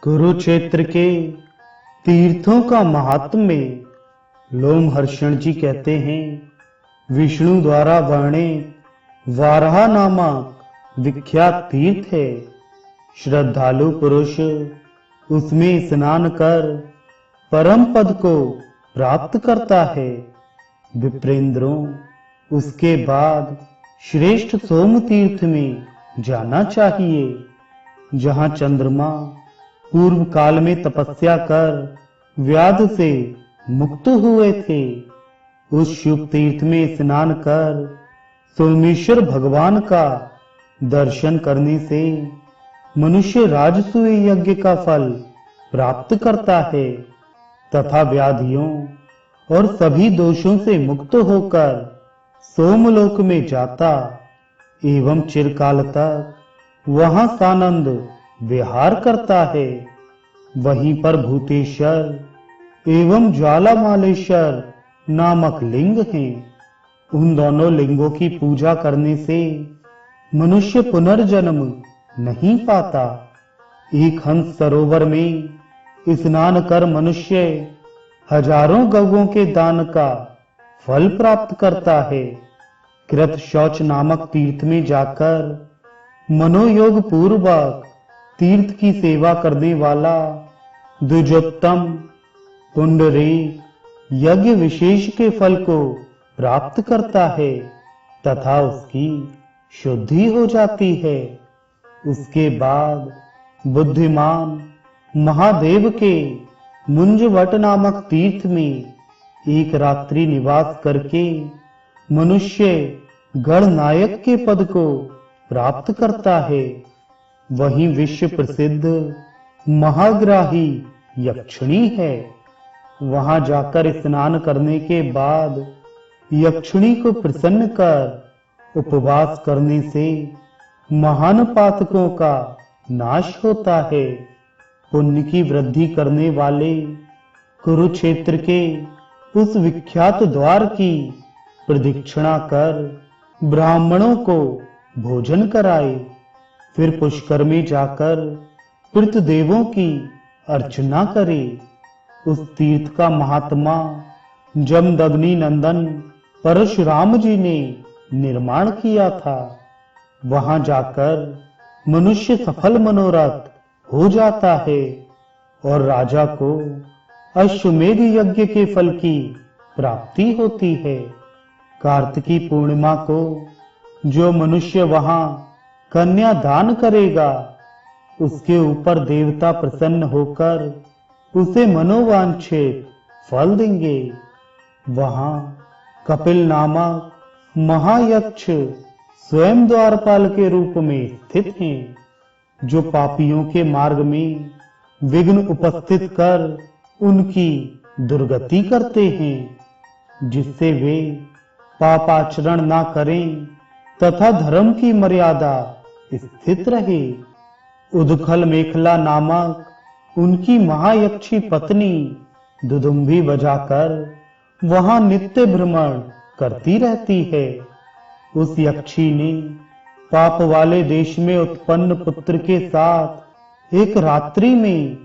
कुरुक्षेत्र के तीर्थों का महात्म्य लोमहर्षण जी कहते हैं, विष्णु द्वारा वर्णित वाराह नामक विख्यात तीर्थ है। श्रद्धालु पुरुष उसमें स्नान कर परम पद को प्राप्त करता है। विप्रेंद्रों, उसके बाद श्रेष्ठ सोम तीर्थ में जाना चाहिए, जहां चंद्रमा पूर्व काल में तपस्या कर व्याध से मुक्त हुए थे। उस शुभ तीर्थ में स्नान कर सोमेश्वर भगवान का दर्शन करने से मनुष्य राजसूय यज्ञ का फल प्राप्त करता है तथा व्याधियों और सभी दोषों से मुक्त होकर सोमलोक में जाता एवं चिरकाल तक वहां सानंद विहार करता है। वहीं पर भूतेश्वर एवं ज्वालामालेश्वर नामक लिंग हैं। उन दोनों लिंगों की पूजा करने से मनुष्य पुनर्जन्म नहीं पाता। एक हंस सरोवर में स्नान कर मनुष्य हजारों गौओं के दान का फल प्राप्त करता है। कृत शौच नामक तीर्थ में जाकर मनोयोग पूर्वक तीर्थ की सेवा करने वाला द्विजोत्तम पुंडरीक यज्ञ विशेष के फल को प्राप्त करता है तथा उसकी शुद्धि हो जाती है। उसके बाद बुद्धिमान महादेव के मुंजवट नामक तीर्थ में एक रात्रि निवास करके मनुष्य गणनायक के पद को प्राप्त करता है। वहीं विश्व प्रसिद्ध महाग्राही यक्षिणी है। वहां जाकर स्नान करने के बाद यक्षिणी को प्रसन्न कर उपवास करने से महान पातकों का नाश होता है। पुण्य की वृद्धि करने वाले कुरुक्षेत्र के उस विख्यात द्वार की प्रदक्षिणा कर ब्राह्मणों को भोजन कराए। फिर पुष्कर में जाकर पितृदेवों की अर्चना करे। उस तीर्थ का महात्मा जमदग्नि नंदन परशुराम जी ने निर्माण किया था। वहां जाकर मनुष्य सफल मनोरथ हो जाता है और राजा को अश्वमेध यज्ञ के फल की प्राप्ति होती है। कार्तिकी पूर्णिमा को जो मनुष्य वहां कन्या दान करेगा, उसके ऊपर देवता प्रसन्न होकर उसे मनोवांछित फल देंगे। वहां कपिल नामक महायक्ष स्वयं द्वारपाल के रूप में स्थित हैं, जो पापियों के मार्ग में विघ्न उपस्थित कर उनकी दुर्गति करते हैं, जिससे वे पापाचरण ना करें तथा धर्म की मर्यादा स्थित रहे। उदखल मेखला नामक उनकी महायक्षी पत्नी दुदुम्भी बजाकर वहां नित्य भ्रमण करती रहती है। उस यक्षी ने पाप वाले देश में उत्पन्न पुत्र के साथ एक रात्रि में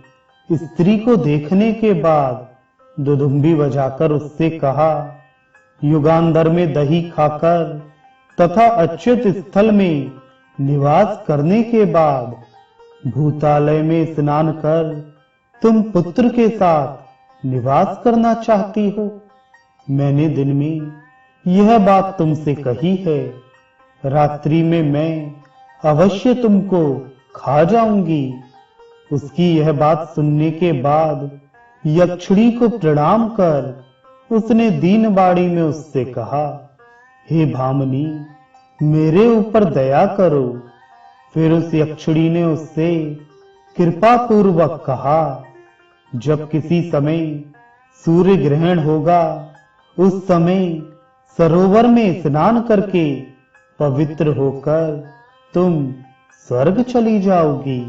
स्त्री को देखने के बाद दुदुम्भी बजाकर उससे कहा, युगांधर में दही खाकर तथा अच्युत स्थल में निवास करने के बाद भूतालय में स्नान कर तुम पुत्र के साथ निवास करना चाहती हो। मैंने दिन में यह बात तुमसे कही है। रात्रि में मैं अवश्य तुमको खा जाऊंगी। उसकी यह बात सुनने के बाद यक्षिणी को प्रणाम कर उसने दीन बाड़ी में उससे कहा, हे भामनी, मेरे ऊपर दया करो। फिर उस यक्षिणी ने उससे कृपा पूर्वक कहा, जब किसी समय सूर्य ग्रहण होगा, उस समय सरोवर में स्नान करके पवित्र होकर तुम स्वर्ग चली जाओगी।